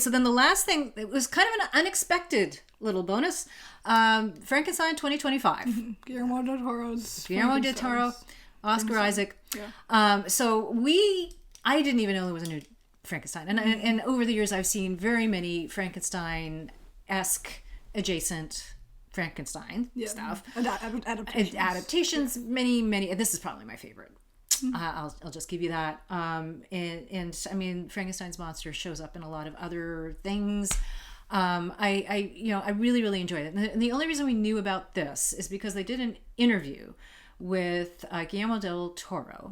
So then the last thing, it was kind of an unexpected little bonus. Frankenstein 2025. Guillermo del Toro's. Guillermo del Toro, Oscar Isaac. Yeah. So I didn't even know there was a new Frankenstein. And over the years, I've seen very many Frankenstein-esque adjacent Frankenstein stuff. Adaptations, many. This is probably my favorite. I'll just give you that. And I mean, Frankenstein's monster shows up in a lot of other things. I really, really enjoyed it. And the only reason we knew about this is because they did an interview with Guillermo del Toro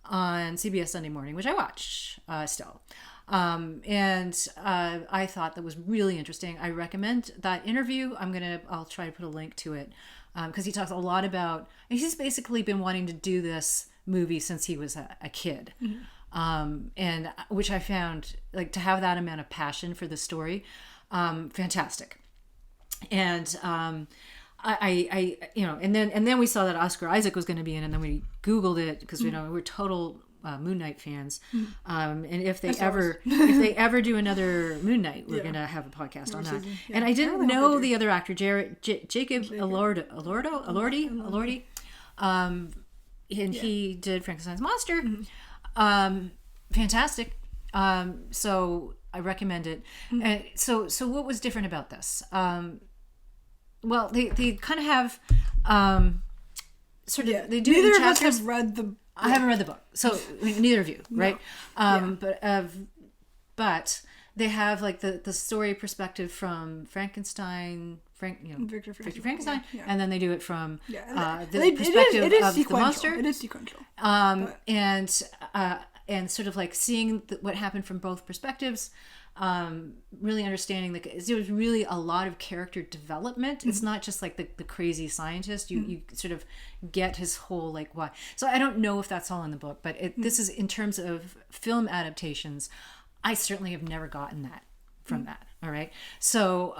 on CBS Sunday Morning, which I watch still. And I thought that was really interesting. I recommend that interview. I'll try to put a link to it because he talks a lot about, and he's basically been wanting to do this movie since he was a kid. And which I found, like, to have that amount of passion for the story, fantastic. And I and then we saw that Oscar Isaac was going to be in, and then we Googled it because we're total Moon Knight fans. And if they ever do another Moon Knight, we're going to have a podcast on that. Yeah. And I didn't know the other actor, Jacobelordi. And he did Frankenstein's monster. Fantastic. So I recommend it. And so what was different about this? Well, they kind of have they do. Neither of us have read the book. I haven't read the book, so neither of you, right? But they have like the story perspective from Frankenstein, Victor Frankenstein, and then they do it from the perspective of the monster. It is sequential, and sort of like seeing what happened from both perspectives. Really understanding there was really a lot of character development. It's not just like the crazy scientist. You sort of get his whole like why. So I don't know if that's all in the book, but this is in terms of film adaptations. I certainly have never gotten that from that. All right. So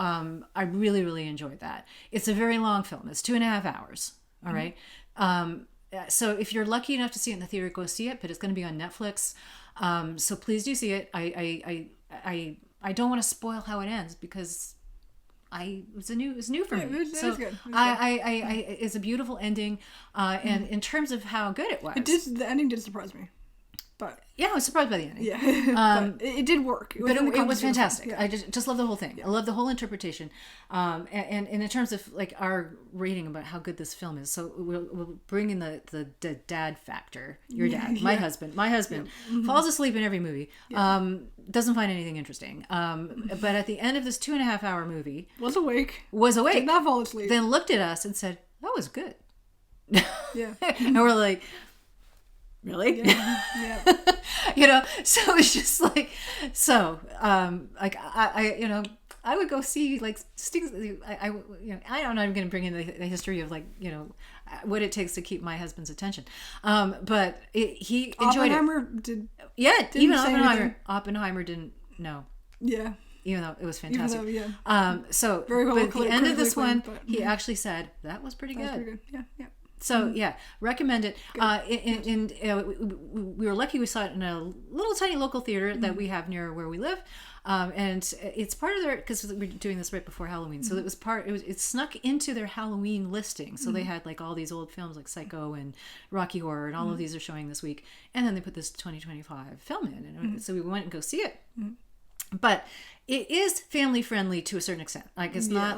I really, really enjoyed that. It's a very long film. It's 2.5 hours. All right. So if you're lucky enough to see it in the theater, go see it. But it's going to be on Netflix. So please do see it. I don't want to spoil how it ends because it's new for me. It was good. It's a beautiful ending. And in terms of how good it was, the ending did surprise me. But yeah, I was surprised by the ending. Yeah, but it did work. It was fantastic. Yeah. I just love the whole thing. I love the whole interpretation. And in terms of like our rating about how good this film is, so we'll bring in the dad factor. Your dad, my husband, falls asleep in every movie. Doesn't find anything interesting. But at the end of this 2.5 hour movie, was awake. Did not fall asleep. Then looked at us and said, "That was good." Yeah, and we're like, really? Yeah. So it's just like, like I would go see like I'm not even going to bring in the history of like what it takes to keep my husband's attention, but he enjoyed it. Even Oppenheimer didn't know. Yeah. Even though it was fantastic. So very well, but at the end of this one, he actually said that was pretty good. Yeah. So recommend it. We were lucky we saw it in a little tiny local theater that we have near where we live, and it's part of their, because we're doing this right before Halloween, so it snuck into their Halloween listing. So they had like all these old films like Psycho and Rocky Horror, and all of these are showing this week, and then they put this 2025 film in, and so we went and go see it. But it is family friendly to a certain extent. Like it's not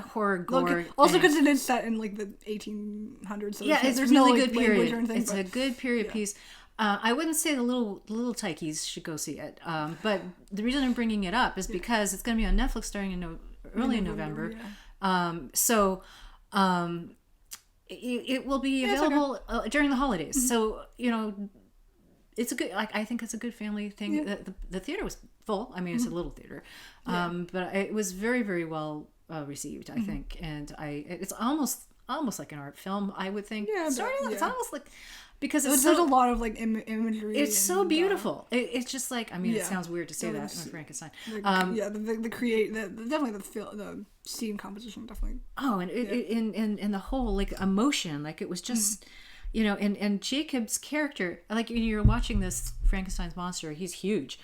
horror gore. Also, because it is set in like the 1800s. So it's there's really no good period. It's a good period piece. I wouldn't say the little tykies should go see it. But the reason I'm bringing it up is because it's going to be on Netflix starting in early November. It will be available during the holidays. So it's a good. I think it's a good family thing. Yeah. The theater was full. I mean, it's a little theater, but it was very, very well received. I think, and it's almost like an art film. I would think. Yeah, it's almost like because there's a lot of like imagery. It's so beautiful. It's just like it sounds weird to say that in Frankenstein. The scene composition definitely. Oh, and and the whole like emotion, like it was just. And Jacob's character, like when you're watching this Frankenstein's monster, he's huge.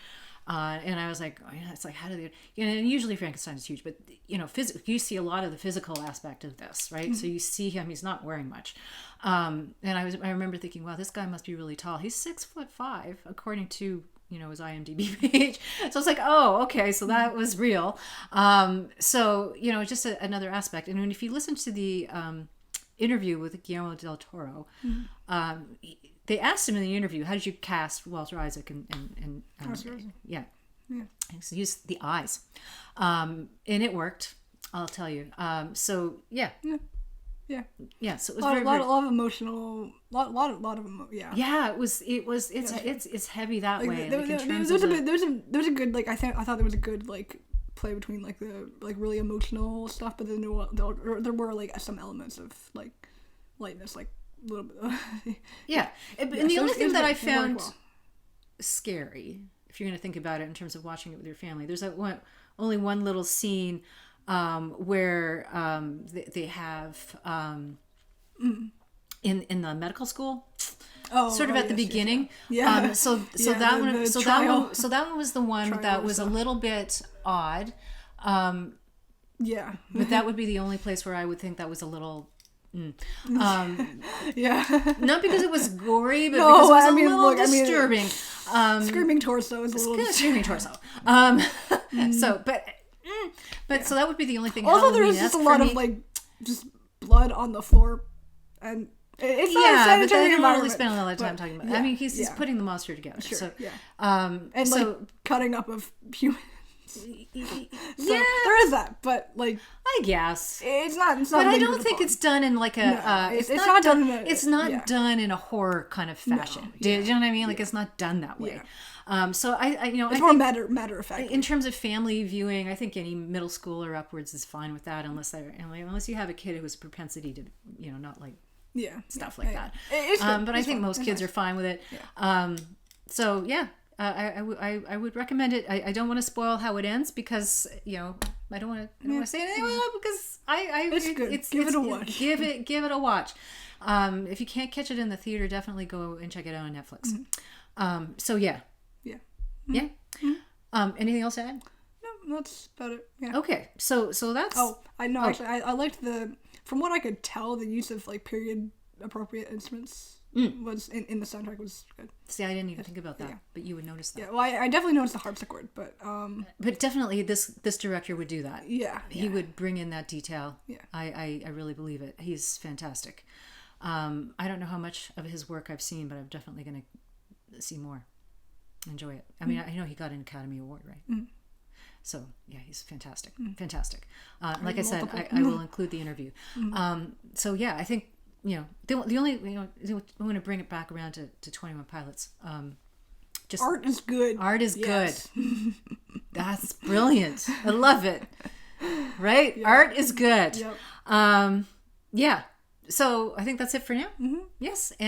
And I was like, oh, yeah, it's like, how do they, and usually Frankenstein is huge, but you see a lot of the physical aspect of this, right? So you see him, he's not wearing much. And I remember thinking, wow, this guy must be really tall. He's 6'5", according to, his IMDb page. So it's like, oh, okay. So that was real. So, just another aspect. And if you listen to the, interview with Guillermo del Toro, they asked him in the interview, how did you cast Walter Isaac and yeah. So use the eyes, and it worked, I'll tell you. So yeah. So it was a lot of emotional, yeah. It's heavy that like, way. There's a good I thought there was a good play between the really emotional stuff, but then there were some elements of lightness, a little bit. And the only thing that I found scary, if you're going to think about it in terms of watching it with your family, there's only one little scene where they have in the medical school. Sort of at the beginning. So that one was the one that was a little bit odd. But that would be the only place where I would think that was a little not because it was gory, but because it was a little disturbing. Screaming torso is a little screaming torso. So so that would be the only thing. Although there is just a lot of just blood on the floor, and it's not a sanitary but they don't environment. really spend a lot of time talking about it. I mean, he's putting the monster together. Sure, so, and cutting up of humans. There is that, but I guess it's not. But I don't think it's done in it's not done. It's not done in a horror kind of fashion. Do you know what I mean? It's not done that way. So it's more matter of fact. In terms of family viewing, I think any middle school or upwards is fine with that, unless you have a kid who has a propensity to not like stuff like that. But I think most kids are fine with it. So yeah. I would recommend it. I don't want to spoil how it ends because I don't want to say anything about it because it's good. Give it a watch. Give it a watch. If you can't catch it in the theater, definitely go and check it out on Netflix. So yeah. Anything else to add? No, that's about it. Yeah. Okay, so that's. I know. Actually, I liked from what I could tell, the use of period appropriate instruments. Was in the soundtrack was good. See, I didn't even think about that, but you would notice that. Yeah, well, I definitely noticed the harpsichord, but definitely this director would do that. He would bring in that detail. Yeah, I really believe it. He's fantastic. I don't know how much of his work I've seen, but I'm definitely going to see more. Enjoy it. I mean, I know he got an Academy Award, right? So yeah, he's fantastic. Fantastic. Like I said, I will include the interview. So yeah, I think. The only I'm going to bring it back around to 21 Pilots. Just art is good. Art is good. That's brilliant. I love it. Right? Yeah. Art is good. Yep. Yeah. So I think that's it for now. Mm-hmm. Yes.